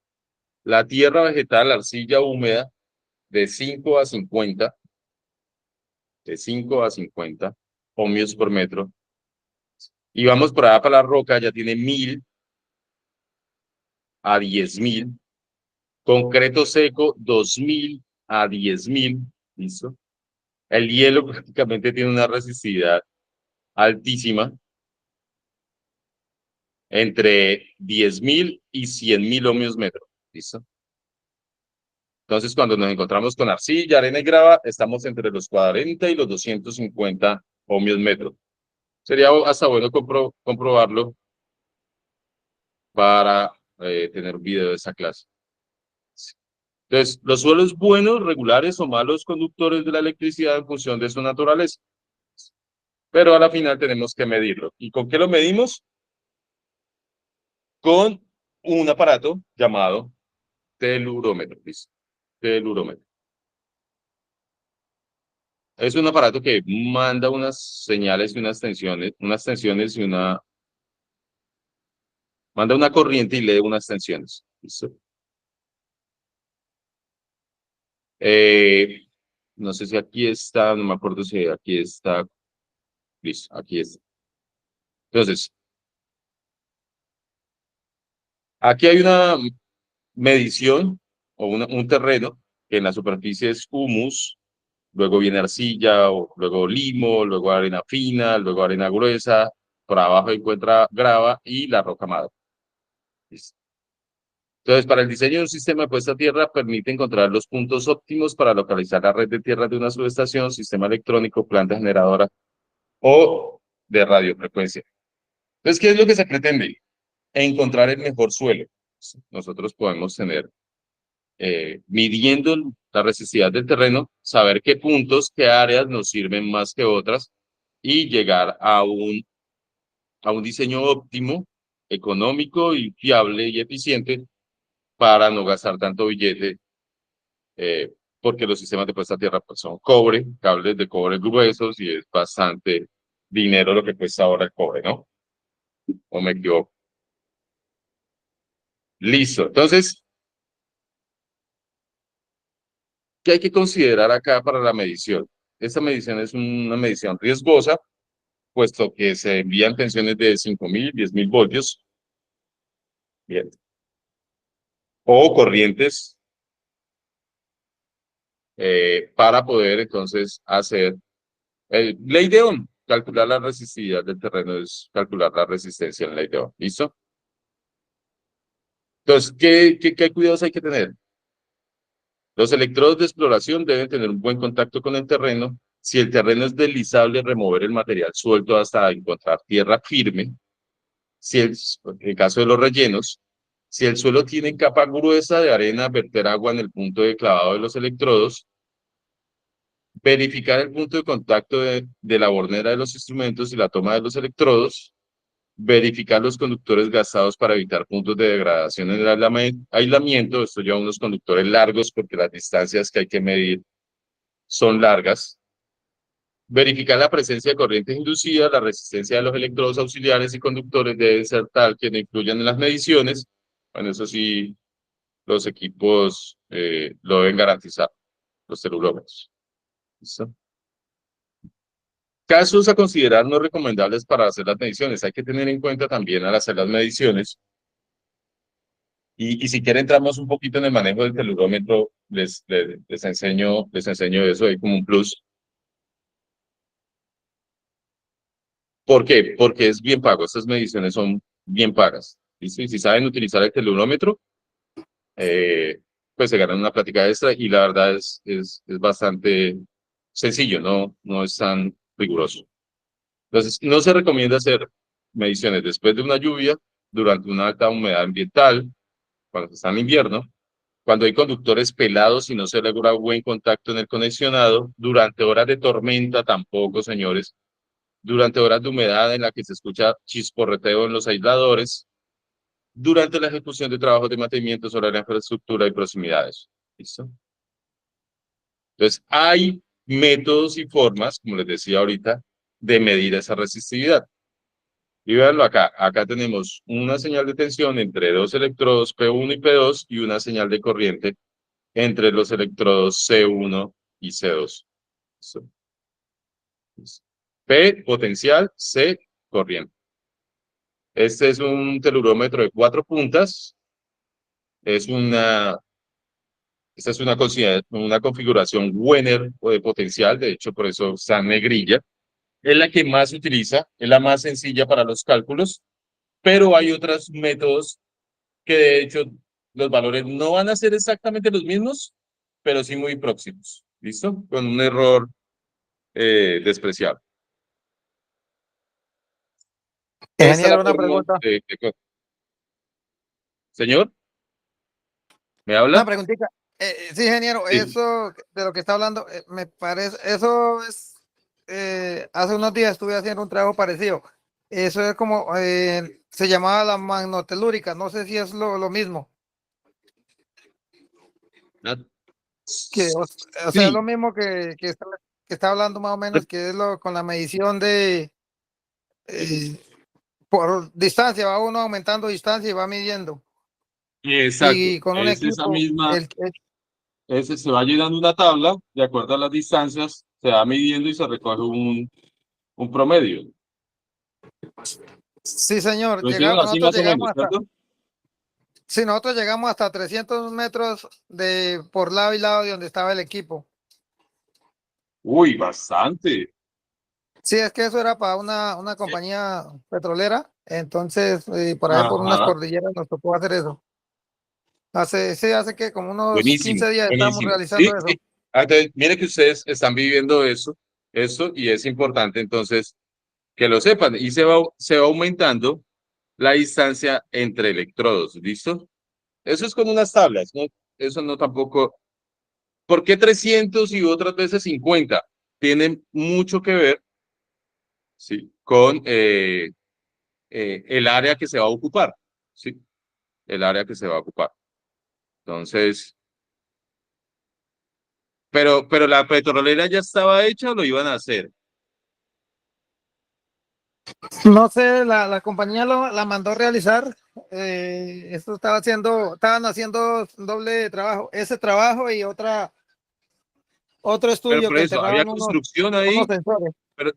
La tierra vegetal, arcilla húmeda, de 5 a 50. De 5 a 50 ohmios por metro. Y vamos por allá para la roca, ya tiene 1000 a 10.000. Concreto seco, 2000 a 10.000. ¿Listo? El hielo prácticamente tiene una resistividad altísima, entre 10.000 y 100.000 ohmios metro. ¿Listo? Entonces, cuando nos encontramos con arcilla, arena y grava, estamos entre los 40 y los 250 ohmios metro. Sería hasta bueno comprobarlo para tener un video de esa clase. Entonces, los suelos buenos, regulares o malos conductores de la electricidad en función de su naturaleza. Pero a la final tenemos que medirlo. ¿Y con qué lo medimos? Con un aparato llamado telurómetro. ¿Listo? Telurómetro. Es un aparato que manda unas señales y unas tensiones y manda una corriente y lee unas tensiones. ¿Listo? Eh, no sé si aquí está, no me acuerdo si aquí está. Listo, aquí está. Entonces, aquí hay una medición o un terreno que en la superficie es humus, luego viene arcilla, o luego limo, luego arena fina, luego arena gruesa, por abajo encuentra grava y la roca madre. ¿Listo? Entonces, para el diseño de un sistema de puesta a tierra permite encontrar los puntos óptimos para localizar la red de tierra de una subestación, sistema electrónico, planta generadora o de radiofrecuencia. Entonces, ¿qué es lo que se pretende? Encontrar el mejor suelo. Nosotros podemos tener, midiendo la resistividad del terreno, saber qué puntos, qué áreas nos sirven más que otras y llegar a un diseño óptimo, económico y fiable y eficiente para no gastar tanto billete, porque los sistemas de puesta a tierra pues, son cobre, cables de cobre gruesos y es bastante dinero lo que cuesta ahora el cobre, ¿no? ¿O me equivoco? Listo. Entonces, ¿qué hay que considerar acá para la medición? Esta medición es una medición riesgosa, puesto que se envían tensiones de 5.000, 10.000 voltios, bien, o corrientes para poder entonces hacer ley de Ohm. Calcular la resistividad del terreno es calcular la resistencia en ley de Ohm. ¿Listo? Entonces, ¿qué cuidados hay que tener? Los electrodos de exploración deben tener un buen contacto con el terreno. Si el terreno es deslizable, remover el material suelto hasta encontrar tierra firme. Si en caso de los rellenos, si el suelo tiene capa gruesa de arena, verter agua en el punto de clavado de los electrodos. verificar el punto de contacto de la bornera de los instrumentos y la toma de los electrodos, verificar los conductores gastados para evitar puntos de degradación en el aislamiento. Esto lleva unos conductores largos porque las distancias que hay que medir son largas. Verificar la presencia de corrientes inducidas, la resistencia de los electrodos auxiliares y conductores debe ser tal que no influyan en las mediciones. Bueno, eso sí, los equipos lo deben garantizar, los celulómetros. ¿Listo? Casos a considerar no recomendables para hacer las mediciones. Hay que tener en cuenta también al hacer las mediciones. Y si quieren entramos un poquito en el manejo del celurómetro, les enseño eso ahí como un plus. ¿Por qué? Porque es bien pago. Estas mediciones son bien pagas. ¿Listo? Y si saben utilizar el celurómetro, pues se ganan una plática extra y la verdad es bastante sencillo, no es tan riguroso. Entonces, no se recomienda hacer mediciones después de una lluvia, durante una alta humedad ambiental, cuando está en invierno, cuando hay conductores pelados y no se logra buen contacto en el conexionado, durante horas de tormenta tampoco, señores, durante horas de humedad en la que se escucha chisporreteo en los aisladores, durante la ejecución de trabajos de mantenimiento sobre la infraestructura y proximidades. ¿Listo? Entonces, hay métodos y formas, como les decía ahorita, de medir esa resistividad. Y véanlo acá. Acá tenemos una señal de tensión entre dos electrodos P1 y P2 y una señal de corriente entre los electrodos C1 y C2. ¿Listo? P, potencial, C, corriente. Este es un telurómetro de 4 puntas. Esta es una configuración Wenner o de potencial, de hecho por eso está en negrilla. Es la que más se utiliza, es la más sencilla para los cálculos, pero hay otros métodos que de hecho los valores no van a ser exactamente los mismos, pero sí muy próximos. ¿Listo? Con un error despreciable. Esta es la Ingeniero, una forma pregunta. Señor, ¿me Una habla? preguntita. Sí, ingeniero, Sí. eso de lo que está hablando, me parece, eso es, hace unos días estuve haciendo un trabajo parecido. Eso es como, se llamaba la magnotelúrica, no sé si es lo mismo, Ah, que, o sea, es lo sí. mismo que está hablando más o menos, que es lo con la medición de, eh, por distancia, va uno aumentando distancia y va midiendo. Exacto. Y con un Es esa equipo, misma, ese se va llenando una tabla, de acuerdo a las distancias, se va midiendo y se recoge un promedio. sí, señor, Lo hicieron así nosotros más o llegamos menos, hasta, ¿cierto? sí, nosotros llegamos hasta 300 metros de por lado y lado de donde estaba el equipo. Uy, bastante. Sí, es que eso era para una compañía petrolera, entonces por ahí por unas Ajá, cordilleras nos tocó hacer eso. Hace que como unos buenísimo, 15 días estamos buenísimo. Sí, realizando eso. sí. Entonces, mire que ustedes están viviendo eso, y es importante entonces que lo sepan. Y se va aumentando la distancia entre electrodos, ¿listo? Eso es con unas tablas, ¿no? Eso no tampoco. ¿Por qué 300 y otras veces 50? Tienen mucho que ver, ¿sí? Con el área que se va a ocupar, ¿sí? El área que se va a ocupar. Entonces, pero la petrolera ya estaba hecha o lo iban a hacer. No sé, la compañía la mandó realizar. Esto estaban haciendo doble trabajo, ese trabajo y otro Pero estudio por que eso, había enterraban construcción unos ahí. sensores. Pero,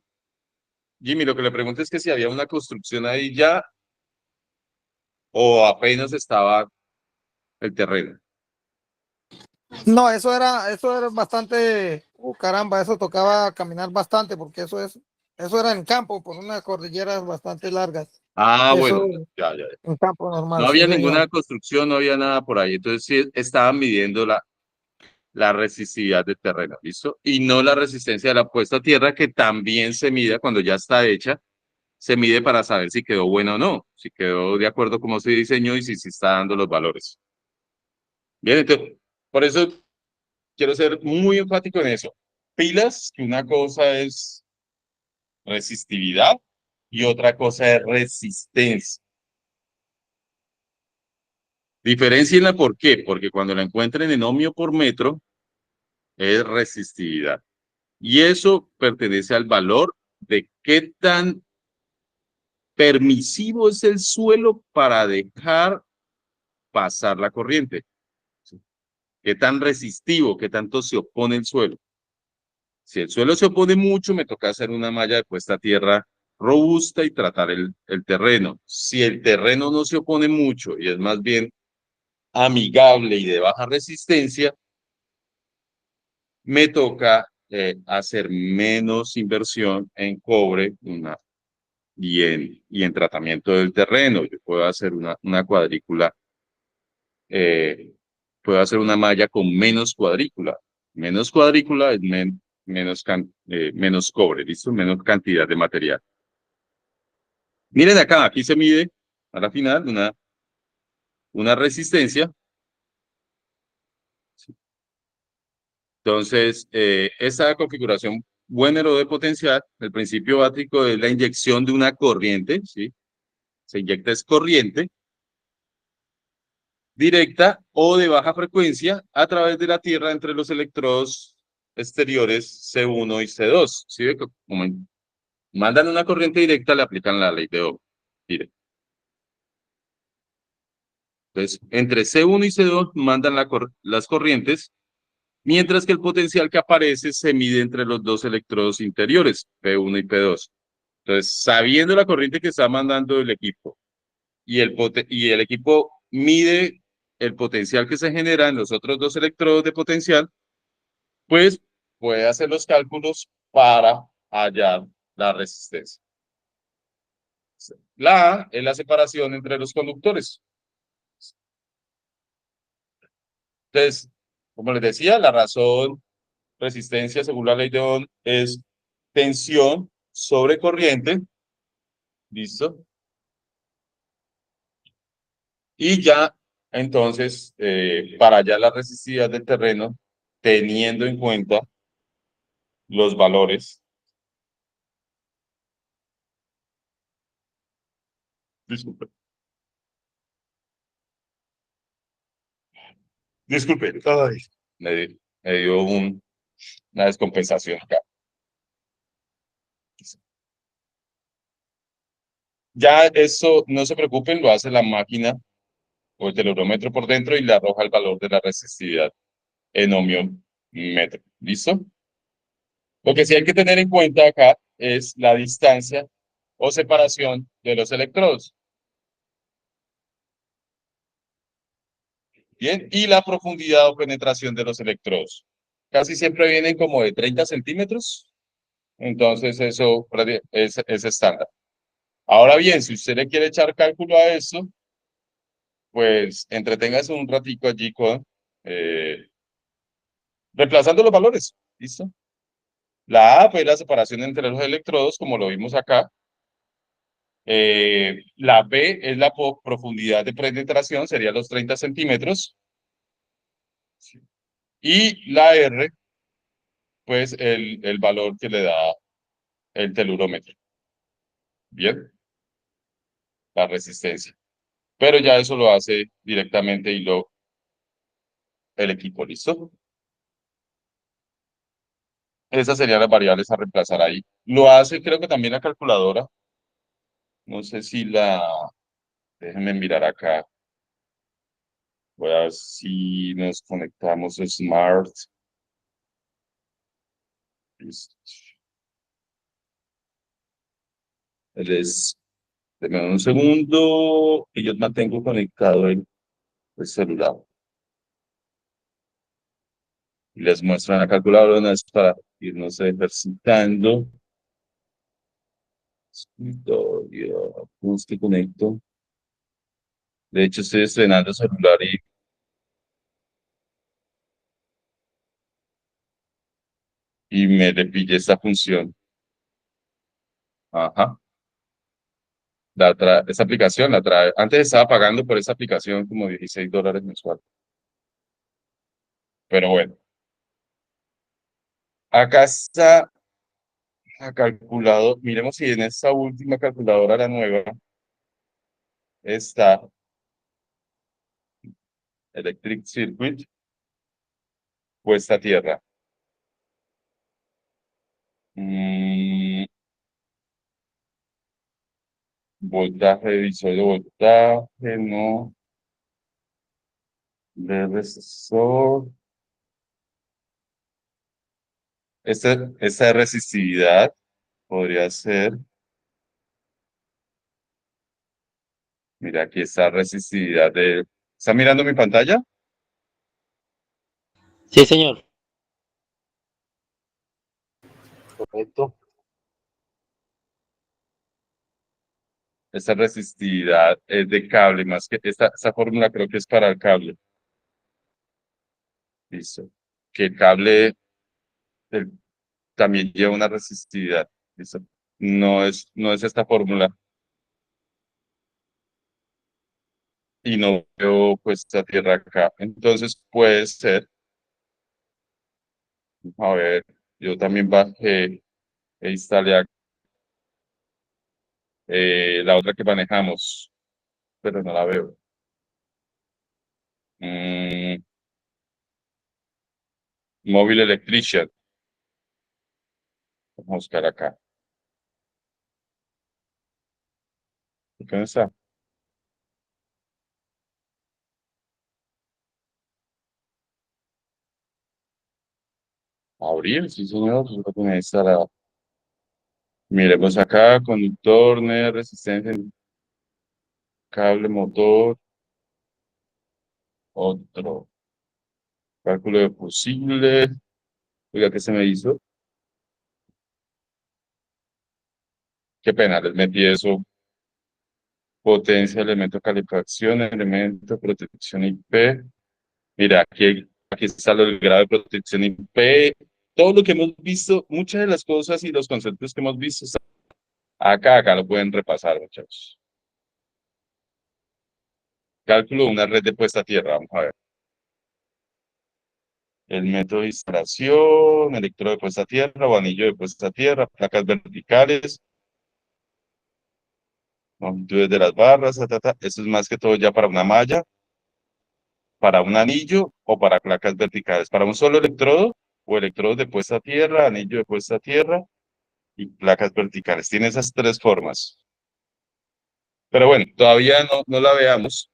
Jimmy, lo que le pregunto es que si había una construcción ahí ya o apenas estaba el terreno. No, eso era bastante, caramba, eso tocaba caminar bastante porque eso era en campo por unas cordilleras bastante largas. Ah, Eso bueno, ya, ya. en campo No normal, sí, había señor. ninguna construcción, no había nada por ahí. Entonces sí estaban midiendo la resistividad del terreno, ¿listo? Y no la resistencia de la puesta a tierra, que también se mide cuando ya está hecha, se mide para saber si quedó buena o no, si quedó de acuerdo como se diseñó y si está dando los valores. Bien, entonces, por eso quiero ser muy enfático en eso. pilas, que una cosa es resistividad y otra cosa es resistencia. Diferencienla, ¿por qué? Porque cuando la encuentren en ohmio por metro, es resistividad. Y eso pertenece al valor de qué tan permisivo es el suelo para dejar pasar la corriente. Qué tan resistivo, qué tanto se opone el suelo. Si el suelo se opone mucho, me toca hacer una malla de puesta a tierra robusta y tratar el terreno. Si el terreno no se opone mucho y es más bien amigable y de baja resistencia, me toca hacer menos inversión en cobre y en tratamiento del terreno. Yo puedo hacer una cuadrícula, puedo hacer una malla con menos cuadrícula. Menos cuadrícula es menos cobre, ¿listo? Menos cantidad de material. Miren acá, aquí se mide a la final una resistencia. Entonces, esta configuración Buenero de potencial, el principio básico es la inyección de una corriente, ¿sí? Se inyecta es corriente directa o de baja frecuencia a través de la Tierra entre los electrodos exteriores C1 y C2. ¿Sí? Como mandan una corriente directa, le aplican la ley de Ohm. Mire. Entonces, entre C1 y C2 mandan las corrientes, mientras que el potencial que aparece se mide entre los dos electrodos interiores, P1 y P2. Entonces, sabiendo la corriente que está mandando el equipo y el equipo mide el potencial que se genera en los otros dos electrodos de potencial, pues puede hacer los cálculos para hallar la resistencia. La A es la separación entre los conductores. Entonces, como les decía, la razón resistencia según la ley de Ohm es tensión sobre corriente. ¿Listo? Y ya, entonces, para hallar la resistividad del terreno, teniendo en cuenta los valores. Disculpe. Disculpe. Ay, me dio una descompensación acá. Ya eso, no se preocupen, lo hace la máquina o el telerómetro por dentro y le arroja el valor de la resistividad en ohmio metro. ¿Listo? Lo que sí hay que tener en cuenta acá es la distancia o separación de los electrodos. Bien, y la profundidad o penetración de los electrodos. Casi siempre vienen como de 30 centímetros, entonces eso es estándar. Ahora bien, si usted le quiere echar cálculo a eso, pues entreténgase un ratico allí con reemplazando los valores. ¿Listo? La A, pues la separación entre los electrodos, como lo vimos acá. La B es la profundidad de penetración, sería los 30 centímetros. Y la R, pues el valor que le da el telurómetro. Bien, la resistencia. Pero ya eso lo hace directamente el equipo, ¿listo? Esas serían las variables a reemplazar ahí. Lo hace, creo que también la calculadora. No sé si déjenme mirar acá. Voy a ver si nos conectamos Smart. Listo. Denme un segundo y yo mantengo conectado el celular. Y les muestro en la calculadora una vez para irnos ejercitando. Escritorio, ¿cómo es que conecto? De hecho, estoy estrenando el celular y me le pillé esta función. Ajá. Esa aplicación la trae. Antes estaba pagando por esa aplicación como $16 mensual. Pero bueno, Acá está la calculadora. Miremos si en esta última calculadora, la nueva, está Electric Circuit puesta a tierra. Voltaje, divisor de voltaje, no. De resistor. Esta resistividad podría ser. Mira, aquí está resistividad de. ¿Está mirando mi pantalla? Sí, señor. Correcto. Esta resistividad es de cable, más que esta fórmula creo que es para el cable. Listo. Que el cable del- también lleva una resistividad. Listo. No es esta fórmula. Y no veo puesta tierra acá. Entonces puede ser, a ver, yo también bajé e instalé la otra que manejamos, pero no la veo. Mm, Móvil Electrician. Vamos a buscar acá. ¿Dónde está? Abrir, sí, señor. Yo creo que me instalado. Miremos acá, conductor, resistencia, cable, motor, otro. Cálculo de fusible. Oiga, ¿qué se me hizo? Qué pena, les metí eso. Potencia, elemento de calefacción, elemento de protección IP. Mira, aquí está el grado de protección IP. Todo lo que hemos visto, muchas de las cosas y los conceptos que hemos visto, están acá lo pueden repasar, muchachos. Cálculo de una red de puesta a tierra, vamos a ver. El método de instalación, electrodo de puesta a tierra o anillo de puesta a tierra, placas verticales, longitudes de las barras, Eso es más que todo ya para una malla, para un anillo o para placas verticales. Para un solo electrodo o electrodos de puesta a tierra, anillo de puesta a tierra y placas verticales. Tiene esas tres formas. Pero bueno, todavía no la veamos.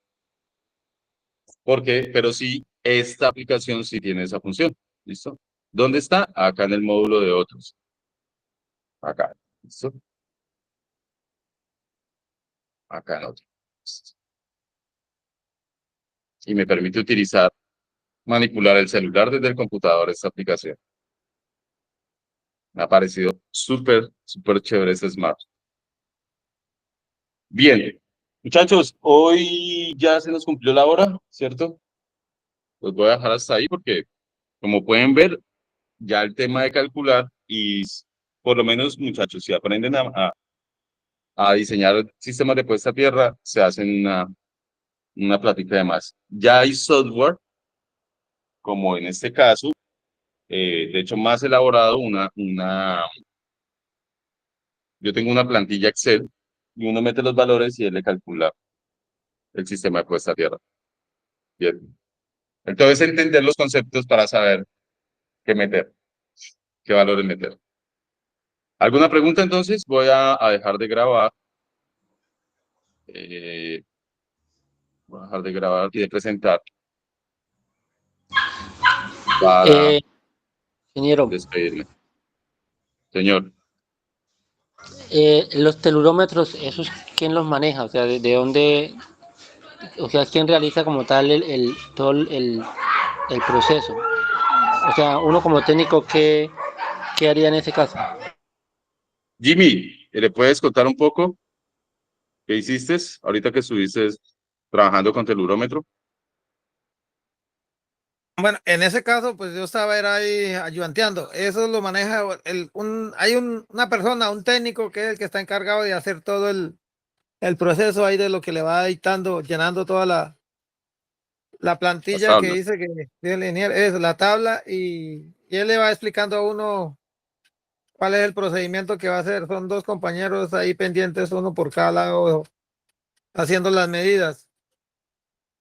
¿Por qué? Pero sí, esta aplicación sí tiene esa función. ¿Listo? ¿Dónde está? Acá en el módulo de otros. Acá. ¿Listo? Acá en otro. Y me permite manipular el celular desde el computador esta aplicación. Me ha parecido súper, súper chévere este Smart. Bien, muchachos, hoy ya se nos cumplió la hora, ¿cierto? Los voy a dejar hasta ahí porque, como pueden ver, ya el tema de calcular y por lo menos, muchachos, si aprenden a diseñar sistemas de puesta a tierra, se hacen una plática de más. Ya hay software, como en este caso, de hecho más elaborado, yo tengo una plantilla Excel y uno mete los valores y él le calcula el sistema de puesta a tierra. Bien. Entonces, entender los conceptos para saber qué meter, qué valores meter. ¿Alguna pregunta entonces? Voy a dejar de grabar. eh, Voy a dejar de grabar y de presentar para Ingeniero, despedirme. Señor, los telurómetros, ¿esos quién los maneja? O sea, ¿de dónde? O sea, ¿quién realiza como tal todo el proceso? O sea, uno como técnico, ¿qué haría en ese caso? Jimmy, ¿le puedes contar un poco qué hiciste ahorita que estuviste trabajando con telurómetro? Bueno, en ese caso, pues yo estaba era ahí ayudanteando. Eso lo maneja hay una persona, un técnico que es el que está encargado de hacer todo el proceso ahí de lo que le va dictando, llenando toda la plantilla que dice que el ingeniero es la tabla y él le va explicando a uno cuál es el procedimiento que va a hacer. Son dos compañeros ahí pendientes, uno por cada lado, haciendo las medidas.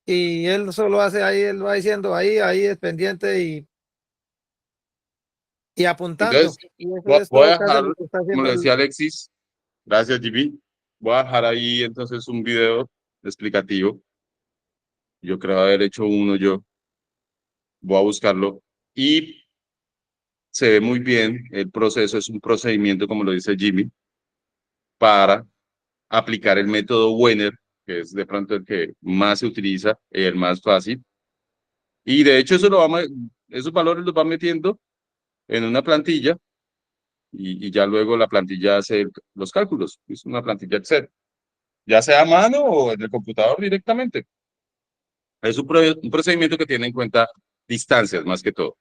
Y él solo hace ahí, él va diciendo ahí es pendiente y apuntando. Entonces, Y eso es voy a todo casi dejar, lo que está como haciendo le él. decía Alexis, gracias, GB. Voy a dejar ahí entonces un video explicativo. Yo creo haber hecho uno yo. Voy a buscarlo. Y se ve muy bien el proceso, es un procedimiento, como lo dice Jimmy, para aplicar el método Wenner, que es de pronto el que más se utiliza, el más fácil. Y de hecho esos valores los va metiendo en una plantilla y ya luego la plantilla hace los cálculos. Es una plantilla Excel, ya sea a mano o en el computador directamente. Es un procedimiento que tiene en cuenta distancias más que todo.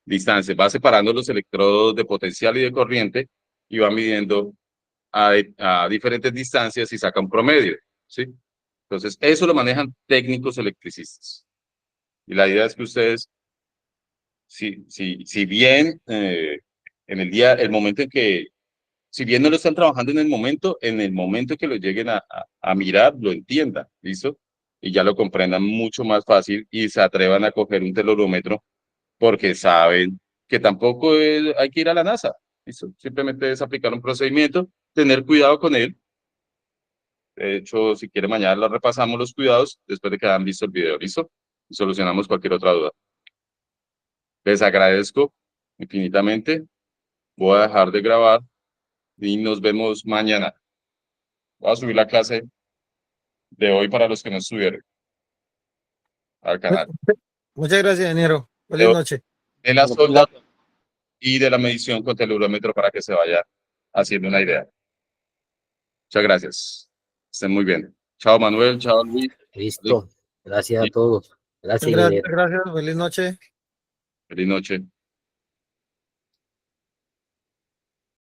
Distancias, va separando los electrodos de potencial y de corriente y va midiendo a diferentes distancias y saca un promedio, ¿sí? Entonces, eso lo manejan técnicos electricistas. Y la idea es que ustedes, si bien en el momento en que, si bien no lo están trabajando en el momento que lo lleguen a mirar, lo entiendan, ¿listo? Y ya lo comprendan mucho más fácil y se atrevan a coger un telorómetro porque saben que tampoco hay que ir a la NASA, ¿listo? Simplemente es aplicar un procedimiento, tener cuidado con él. De hecho, si quiere, mañana lo repasamos los cuidados después de que hayan visto el video, ¿listo? Y solucionamos cualquier otra duda. Les agradezco infinitamente. Voy a dejar de grabar y nos vemos mañana. Voy a subir la clase de hoy para los que no estuvieron al canal. Muchas gracias, ingeniero. Feliz noche. De la solda y de la medición con telurómetro para que se vaya haciendo una idea. Muchas gracias. Estén muy bien. Chao, Manuel. Chao, Luis. Listo. Gracias a Y todos. Gracias, Gracias, ingeniero. gracias. Feliz noche. feliz noche.